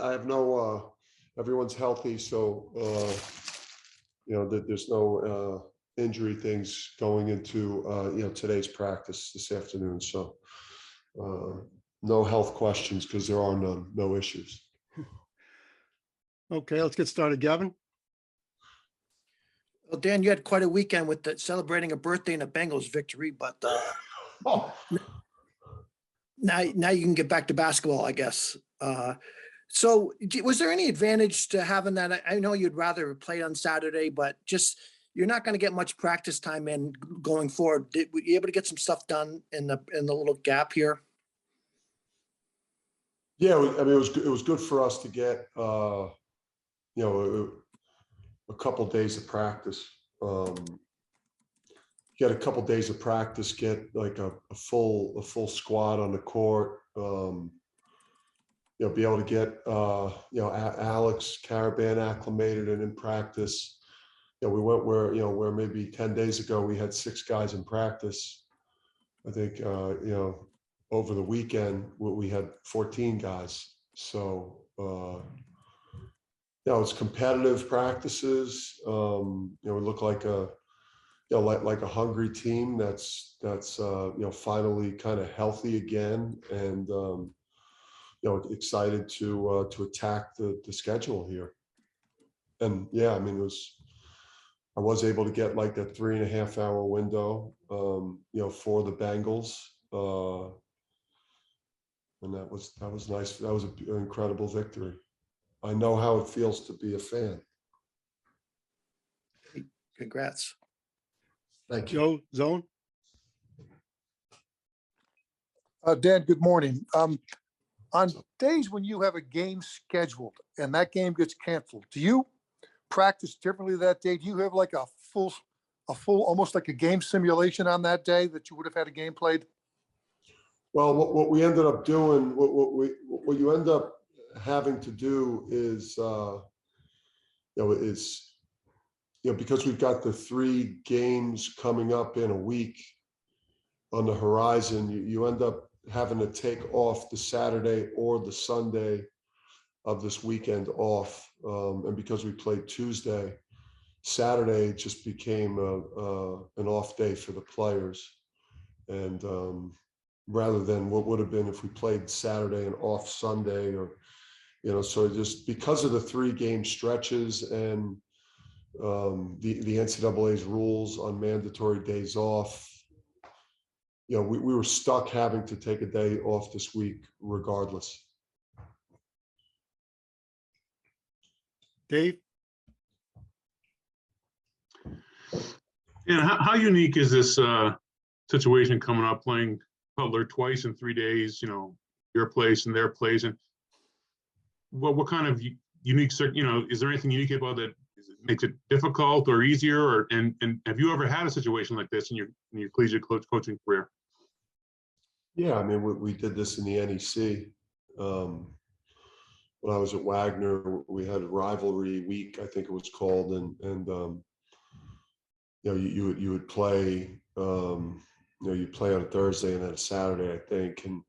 I have no, everyone's healthy, so, there's no injury things going into, today's practice this afternoon. So no health questions because there are none, no issues. Okay, let's get started. Gavin? Well, Dan, you had quite a weekend with celebrating a birthday and a Bengals victory, but now you can get back to basketball, I guess. So was there any advantage to having that? I know you'd rather play on Saturday, but just you're not going to get much practice time in going forward. Were you able to get some stuff done in the little gap here? Yeah, I mean, it was good for us to get a couple days of practice. Get a couple days of practice, get like a full squad on the court. Be able to get Alex Caravan acclimated and in practice. We went where maybe 10 days ago we had 6 guys in practice. I think over the weekend we had 14 guys. So it's competitive practices. We look like a like a hungry team that's finally kind of healthy again, and excited to attack the schedule here. And yeah, I mean, I was able to get like that 3.5-hour window, for the Bengals, and that was nice. That was an incredible victory. I know how it feels to be a fan. Congrats. Thank you. Joe, Zone? Dan, good morning. On days when you have a game scheduled and that game gets canceled, do you practice differently that day? Do you have like a full, almost like a game simulation on that day that you would have had a game played? Well, what we ended up doing, what you end up having to do is, because we've got the 3 games coming up in a week on the horizon, you end up having to take off the Saturday or the Sunday of this weekend off. And because we played Tuesday, Saturday just became an off day for the players. And rather than what would have been if we played Saturday and off Sunday, or, so just because of the 3 game stretches and the NCAA's rules on mandatory days off, we were stuck having to take a day off this week regardless. Dave? And how unique is this situation coming up, playing Butler twice in 3 days, your place and their place? And what kind of unique, is there anything unique about that makes it difficult or easier? And have you ever had a situation like this in your collegiate coaching career? Yeah, I mean, we did this in the NEC. When I was at Wagner, we had a rivalry week, I think it was called, and you would play, you'd play on a Thursday and then a Saturday, I think, and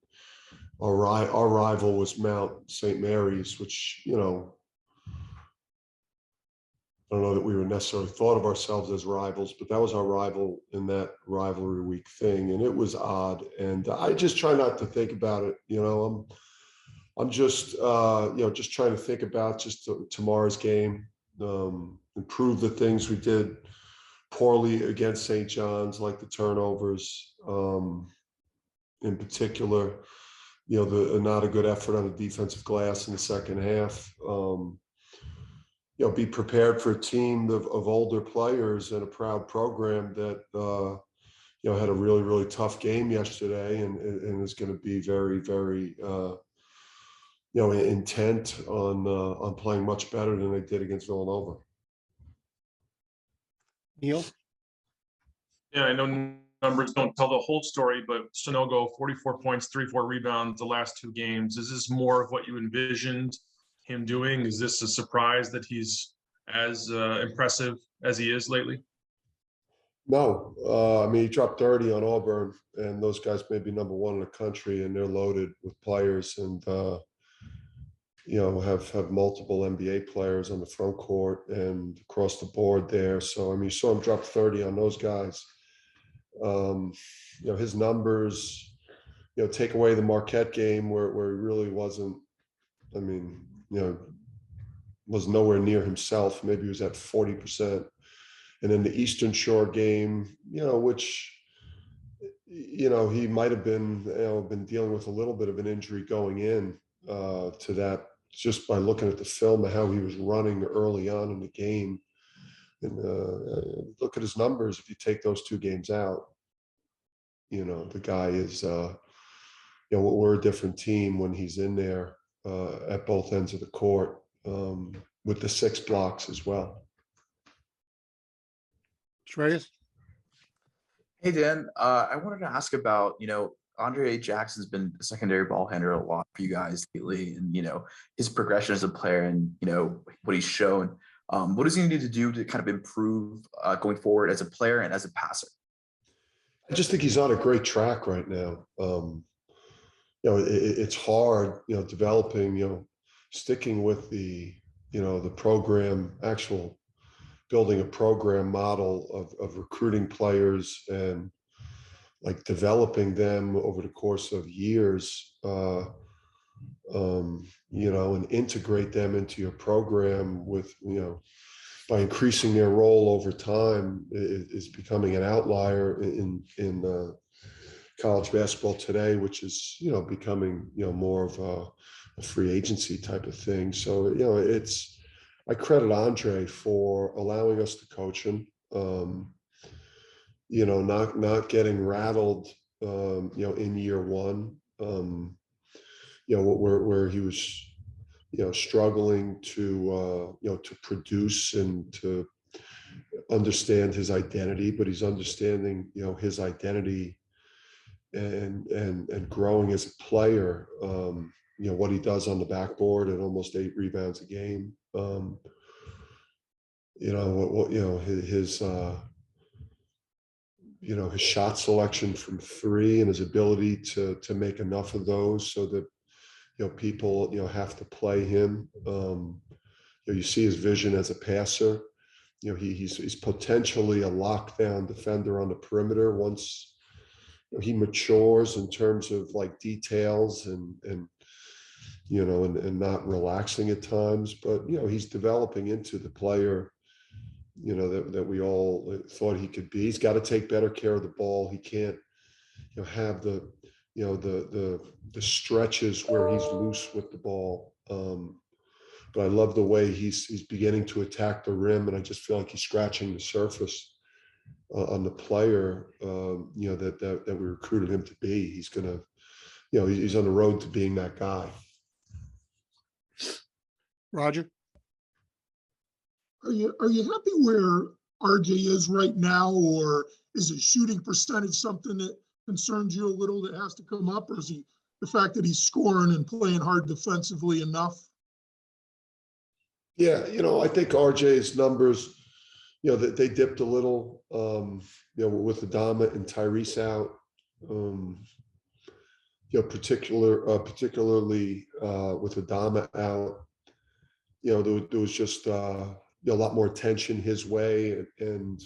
our rival was Mount St. Mary's, which I don't know that we were necessarily thought of ourselves as rivals, but that was our rival in that rivalry week thing. And it was odd. And I just try not to think about it. I'm just, just trying to think about just tomorrow's game, improve the things we did poorly against St. John's, like the turnovers, in particular, not a good effort on the defensive glass in the second half. Be prepared for a team of older players and a proud program that had a really, really tough game yesterday, and is going to be very, very intent on playing much better than they did against Villanova. Neil? Yeah, I know numbers don't tell the whole story, but Sonogo, 44 points, 3-4 rebounds the last 2 games. Is this more of what you envisioned him doing? Is this a surprise that he's as impressive as he is lately? No, I mean, he dropped 30 on Auburn, and those guys may be number one in the country, and they're loaded with players, and have multiple NBA players on the front court and across the board there. So I mean, you saw him drop 30 on those guys. His numbers, take away the Marquette game where he really wasn't. I mean, was nowhere near himself. Maybe he was at 40%. And then the Eastern Shore game, which, he might have been dealing with a little bit of an injury going in to that, just by looking at the film and how he was running early on in the game. And look at his numbers. If you take those two games out, the guy is, we're a different team when he's in there at both ends of the court with the 6 blocks as well. Shreyas? Hey, Dan, I wanted to ask about, Andre Jackson's been a secondary ball handler a lot for you guys lately, and, his progression as a player and, what he's shown. What does he need to do to kind of improve going forward as a player and as a passer? I just think he's on a great track right now. It's hard, developing, sticking with the program, building a program model of recruiting players and like developing them over the course of years, and integrate them into your program with, by increasing their role over time is becoming an outlier in college basketball today, which is, becoming, more of a free agency type of thing. So, I credit Andre for allowing us to coach him, not getting rattled, in year one, where he was, struggling to produce and to understand his identity, but he's understanding, his identity and growing as a player, what he does on the backboard at almost 8 rebounds a game. His shot selection from 3 and his ability to make enough of those so that, people, have to play him. You see his vision as a passer. He's potentially a lockdown defender on the perimeter once he matures in terms of like details and not relaxing at times, but he's developing into the player that we all thought he could be. He's got to take better care of the ball. He can't have the stretches where he's loose with the ball. But I love the way he's beginning to attack the rim, and I just feel like he's scratching the surface on the player that we recruited him to be. He's gonna, he's on the road to being that guy. Roger? Are you happy where RJ is right now, or is his shooting percentage something that concerns you a little that has to come up, or is he the fact that he's scoring and playing hard defensively enough? Yeah, I think RJ's numbers, that they dipped a little, with Adama and Tyrese out. Particularly with Adama out, there was just a lot more attention his way, and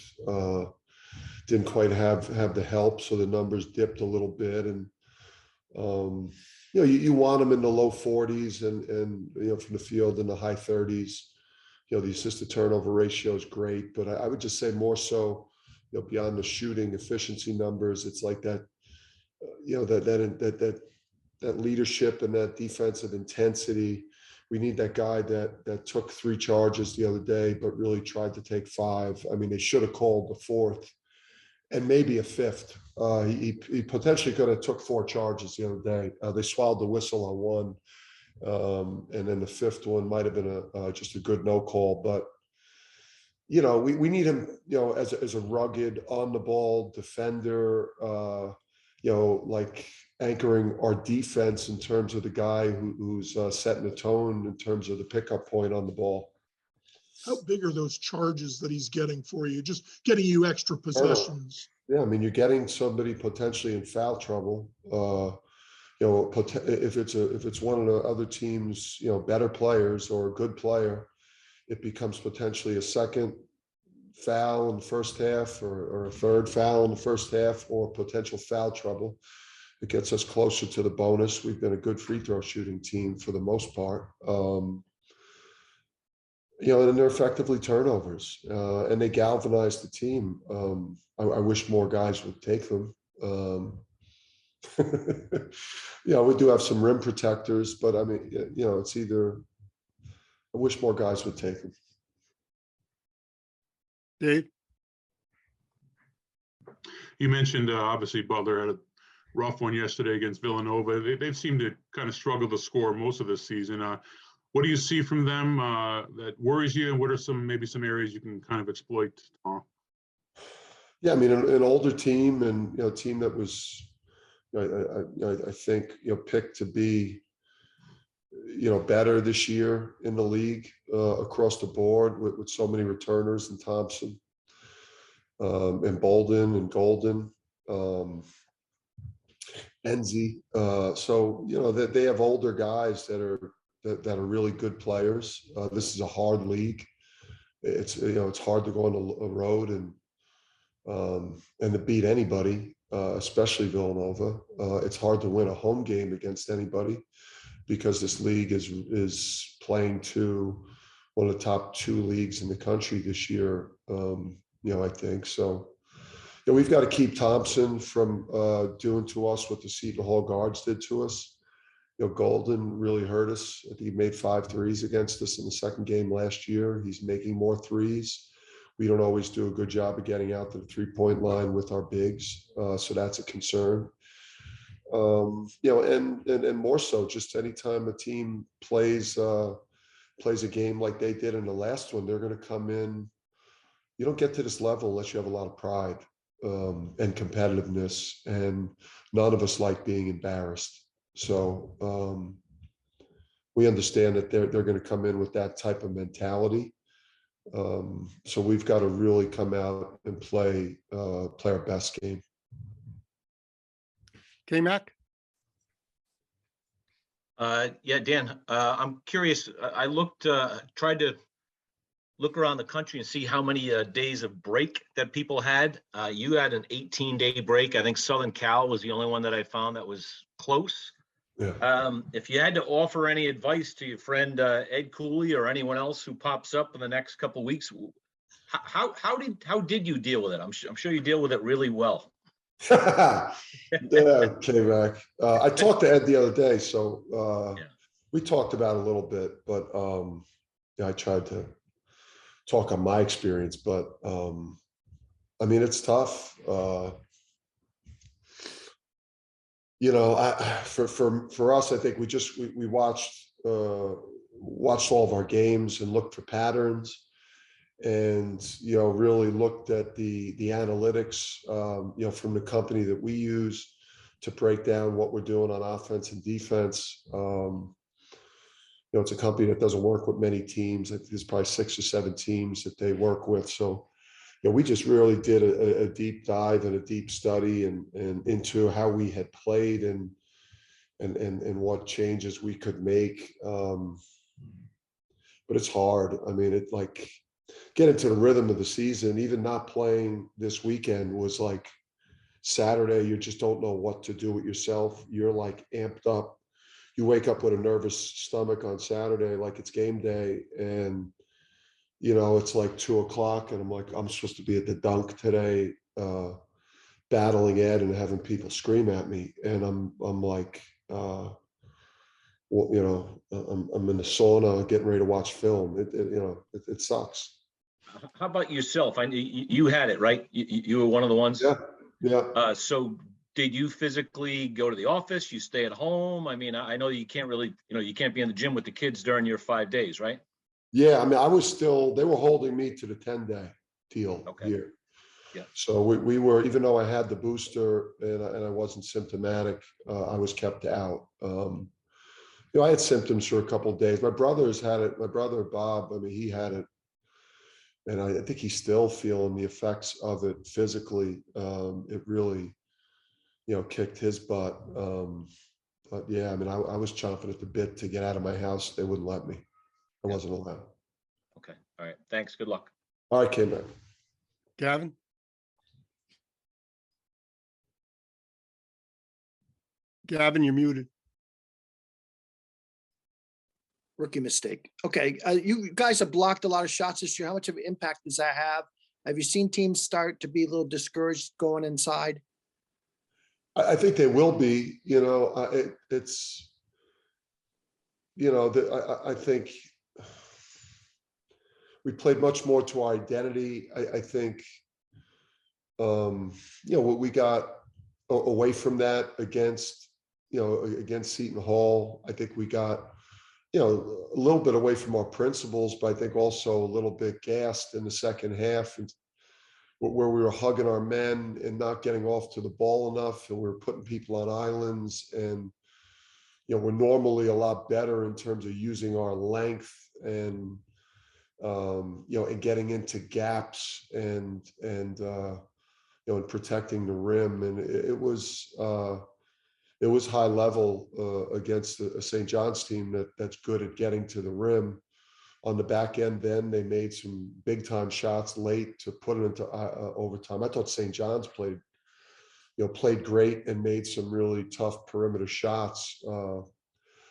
didn't quite have the help, so the numbers dipped a little bit. And you want them in the low 40s and from the field in the high 30s. The assist to turnover ratio is great, but I would just say more so, beyond the shooting efficiency numbers, it's like that, that leadership and that defensive intensity. We need that guy that took 3 charges the other day, but really tried to take 5. I mean, they should have called the 4th and maybe a 5th. He potentially could have took 4 charges the other day. They swallowed the whistle on 1. And then the 5th one might have been just a good no call, but we need him, as a rugged on the ball defender, like anchoring our defense in terms of the guy who's setting the tone in terms of the pickup point on the ball. how big are those charges that he's getting for you? Just getting you extra possessions. Yeah, I mean, you're getting somebody potentially in foul trouble. You know, if it's one of the other team's, you know, better players or a good player, it becomes potentially a second foul in the first half or a third foul in the first half or potential foul trouble. It gets us closer to the bonus. We've been a good free throw shooting team for the most part. You know, and they're effectively turnovers, and they galvanize the team. I wish more guys would take them. You know, we do have some rim protectors, but I mean, you know, it's either, I wish more guys would take them. Dave? You mentioned obviously Butler had a rough one yesterday against Villanova. They've seemed to kind of struggle to score most of this season. What do you see from them that worries you, and what are maybe some areas you can kind of exploit? Yeah, I mean, an older team, and you know, a team that was, I think, you know, picked to be, you know, better this year in the league across the board with so many returners and Thompson and Bolden and Golden, Enzi. So you know that they have older guys that are really good players. This is a hard league. It's, you know, it's hard to go on a road and to beat anybody, especially Villanova. It's hard to win a home game against anybody because this league is playing to one of the top 2 leagues in the country this year. You know, I think so. You know, we've got to keep Thompson from doing to us what the Seton Hall guards did to us. You know, Golden really hurt us. I think he made 5 threes against us in the second game last year. He's making more threes. We don't always do a good job of getting out to the 3-point line with our bigs, so that's a concern. You know, and more so, just anytime a team plays a game like they did in the last one, they're going to come in. You don't get to this level unless you have a lot of pride and competitiveness, and none of us like being embarrassed. So we understand that they're going to come in with that type of mentality. So we've got to really come out and play our best game. K-Mac? Yeah, Dan, I'm curious. I tried to look around the country and see how many days of break that people had. You had an 18-day break. I think Southern Cal was the only one that I found that was close. Yeah. If you had to offer any advice to your friend Ed Cooley or anyone else who pops up in the next couple of weeks, how did you deal with it? I'm sure you deal with it really well. Yeah, K-Mac. I talked to Ed the other day, so Yeah. we talked about it a little bit, but yeah, I tried to talk on my experience, but I mean, it's tough. You know, for us, I think we watched all of our games and looked for patterns, and you know, really looked at the analytics, you know, from the company that we use to break down what we're doing on offense and defense. You know, it's a company that doesn't work with many teams. I think there's probably 6 or 7 teams that they work with. So, you know, we just really did a deep dive and a deep study and into how we had played and what changes we could make. But it's hard. I mean, it like get into the rhythm of the season. Even not playing this weekend was like Saturday. You just don't know what to do with yourself. You're like amped up. You wake up with a nervous stomach on Saturday, like it's game day, and you know, it's like 2:00 and I'm like, I'm supposed to be at the dunk today, battling Ed and having people scream at me. And I'm like, well, you know, I'm in the sauna getting ready to watch film. You know, it sucks. How about yourself? I you had it, right? You were one of the ones. Yeah. Yeah. So did you physically go to the office? You stay at home? I mean, I know you can't really, you know, you can't be in the gym with the kids during your 5 days, right? Yeah. I mean, I was still, they were holding me to the 10-day deal here. Yeah. So we were, even though I had the booster and I wasn't symptomatic, I was kept out. You know, I had symptoms for a couple of days. My brother's had it. My brother, Bob, I mean, he had it and I think he's still feeling the effects of it physically. It really, kicked his butt. But yeah, I mean, I was chomping at the bit to get out of my house. They wouldn't let me. I wasn't allowed. Okay, all right, thanks, good luck. All right, K-Man. Gavin? Gavin, you're muted. Rookie mistake. Okay, you guys have blocked a lot of shots this year. How much of an impact does that have? Have you seen teams start to be a little discouraged going inside? I think they will be. It's. I think we played much more to our identity. I think, what we got away from that against Seton Hall. I think we got, a little bit away from our principles, but I think also a little bit gassed in the second half, and where we were hugging our men and not getting off to the ball enough, and we were putting people on islands, and we're normally a lot better in terms of using our length and and getting into gaps and protecting the rim, and it was high level against a St. John's team that's good at getting to the rim. On the back end, then they made some big time shots late to put it into overtime. I thought St. John's played great and made some really tough perimeter shots.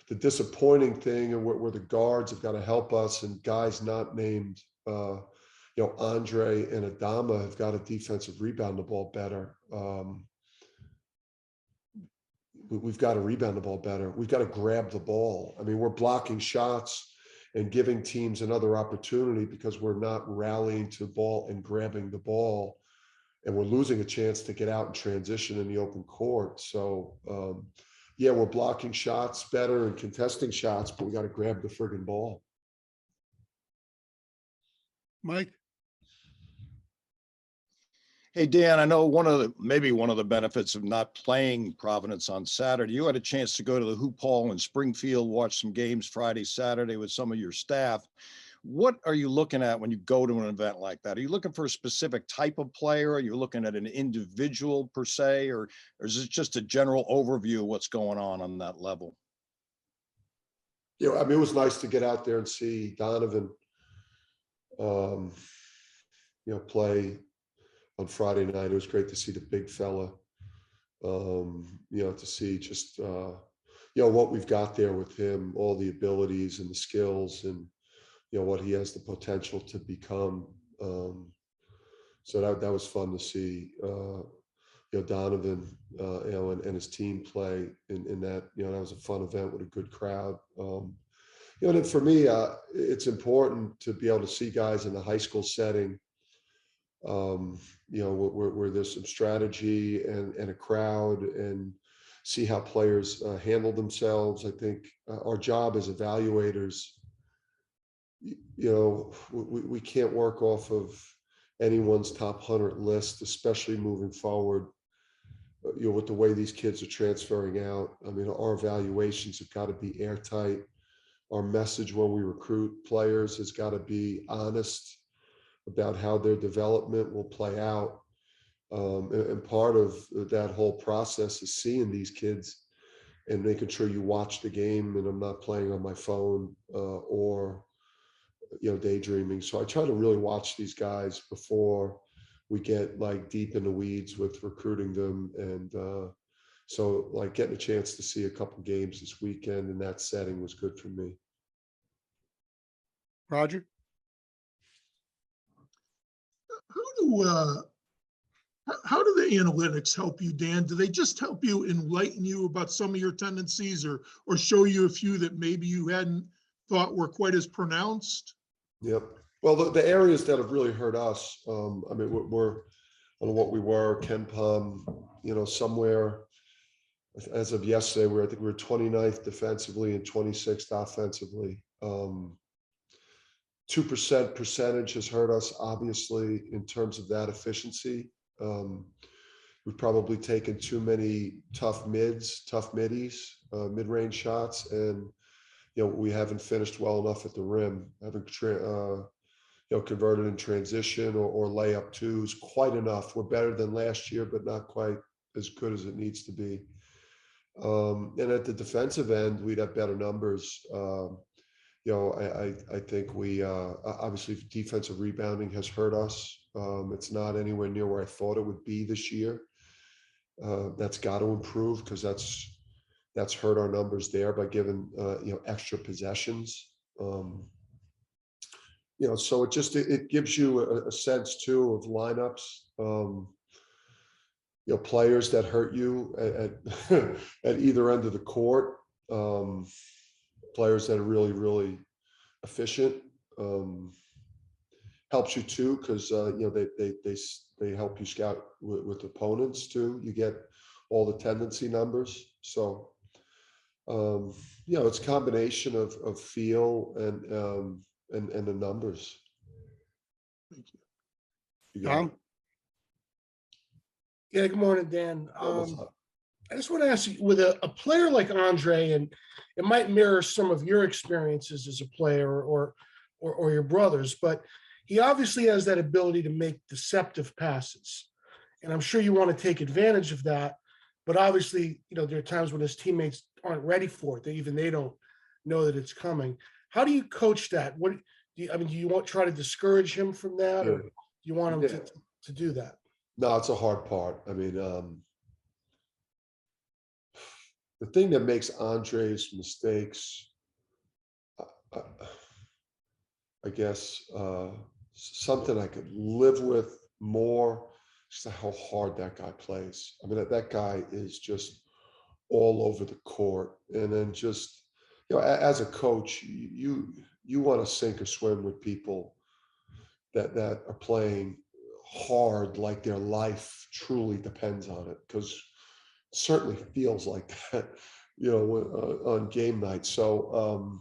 The disappointing thing, and where the guards have got to help us, and guys not named, Andre and Adama have got to defensive rebound the ball better. We've got to rebound the ball better. We've got to grab the ball. I mean, we're blocking shots and giving teams another opportunity because we're not rallying to the ball and grabbing the ball, and we're losing a chance to get out and transition in the open court. So, yeah, we're blocking shots better and contesting shots, but we got to grab the friggin' ball. Mike? Hey, Dan, I know maybe one of the benefits of not playing Providence on Saturday, you had a chance to go to the Hoop Hall in Springfield, watch some games Friday, Saturday with some of your staff. What are you looking at when you go to an event like that? Are you looking for a specific type of player? Are you looking at an individual per se, or is it just a general overview of what's going on that level? Yeah, I mean, it was nice to get out there and see Donovan, play on Friday night. It was great to see the big fella, to see just, what we've got there with him, all the abilities and the skills, and, what he has the potential to become. So that was fun to see, Donovan, and his team play in that. That was a fun event with a good crowd. And then for me, it's important to be able to see guys in the high school setting, where there's some strategy and a crowd, and see how players handle themselves. I think our job as evaluators, we can't work off of anyone's top 100 list, especially moving forward, with the way these kids are transferring out. I mean, our evaluations have got to be airtight. Our message when we recruit players has got to be honest about how their development will play out. And part of that whole process is seeing these kids and making sure you watch the game, and I'm not playing on my phone or daydreaming. So I try to really watch these guys before we get like deep in the weeds with recruiting them. And so like getting a chance to see a couple games this weekend in that setting was good for me. Roger? How do the analytics help you, Dan? Do they just help you enlighten you about some of your tendencies, or show you a few that maybe you hadn't thought were quite as pronounced? Yep. Well, the areas that have really hurt us, I mean, we're on what we were, Ken Palm, somewhere as of yesterday, I think we were 29th defensively and 26th offensively. 2% percentage has hurt us, obviously, in terms of that efficiency. We've probably taken too many tough middies, mid-range shots, and we haven't finished well enough at the rim. Haven't converted in transition or layup twos quite enough. We're better than last year, but not quite as good as it needs to be. And at the defensive end, we'd have better numbers. I think we obviously defensive rebounding has hurt us. It's not anywhere near where I thought it would be this year. That's got to improve because that's hurt our numbers there by giving extra possessions. So it gives you a sense too of lineups. Players that hurt you at either end of the court. Players that are really, really efficient. Helps you too because they help you scout with opponents too. You get all the tendency numbers. So it's a combination of feel and the numbers. Thank you. You got it. Tom? Yeah, good morning, Dan. What's up? I just want to ask you, with a player like Andre, and it might mirror some of your experiences as a player or your brother's, but he obviously has that ability to make deceptive passes. And I'm sure you want to take advantage of that. But obviously, there are times when his teammates aren't ready for it. They don't know that it's coming. How do you coach that? Do you want to try to discourage him from that, or do you want him to do that? No, it's a hard part. I mean, the thing that makes Andre's mistakes, I guess, something I could live with more, just how hard that guy plays. I mean, that guy is just all over the court. And then just, as a coach, you want to sink or swim with people that are playing hard, like their life truly depends on it, because it certainly feels like that, on game night. So,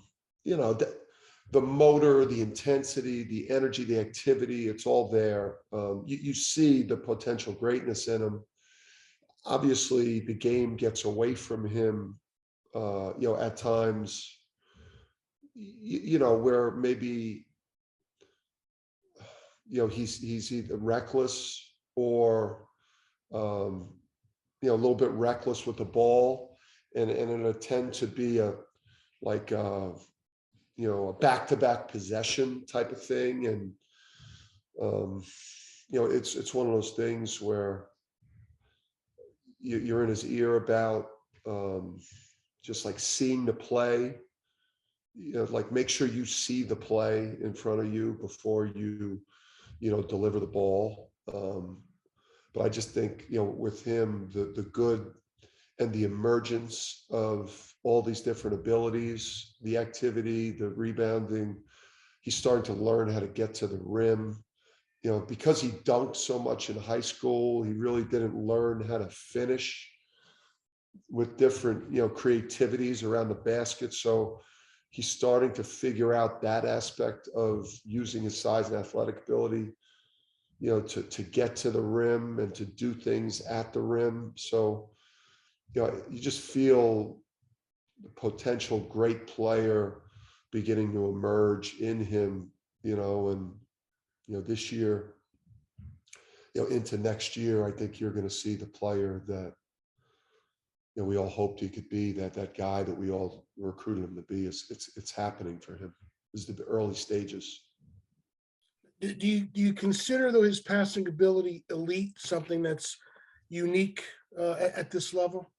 the motor, the intensity, the energy, the activity, it's all there. You see the potential greatness in him. Obviously, the game gets away from him, at times, where maybe, he's either reckless or, a little bit reckless with the ball, and an attempt to be a back-to-back possession type of thing. And, it's one of those things where you're in his ear about just like seeing the play, make sure you see the play in front of you before you deliver the ball. But I just think, with him, the good and the emergence of all these different abilities, the activity, the rebounding, he's starting to learn how to get to the rim. Because he dunked so much in high school, he really didn't learn how to finish with different, creativities around the basket. So he's starting to figure out that aspect of using his size and athletic ability, to get to the rim and to do things at the rim. So, you just feel the potential great player beginning to emerge in him, and, this year, into next year, I think you're going to see the player that, we all hoped he could be, that guy that we all recruited him to be. It's happening for him. This is the early stages. Do you consider, though, his passing ability elite, something that's unique at this level?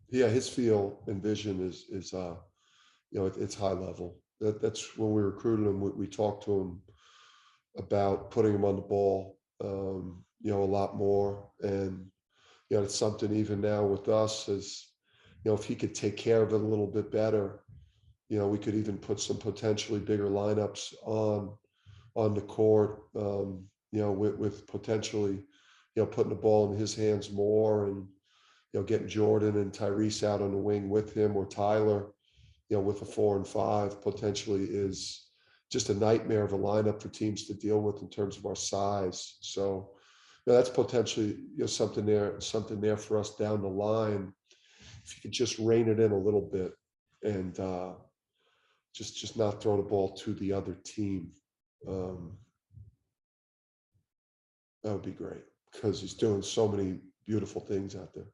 Yeah, his feel and vision is it's high level. That's when we recruited him. We talked to him about putting him on the ball, a lot more. And, it's something even now with us is, if he could take care of it a little bit better, we could even put some potentially bigger lineups on the court, with potentially, putting the ball in his hands more, and, getting Jordan and Tyrese out on the wing with him, or Tyler, with a 4 and 5 potentially is just a nightmare of a lineup for teams to deal with in terms of our size. So that's potentially, something there for us down the line. If you could just rein it in a little bit and just not throw the ball to the other team. That would be great because he's doing so many beautiful things out there.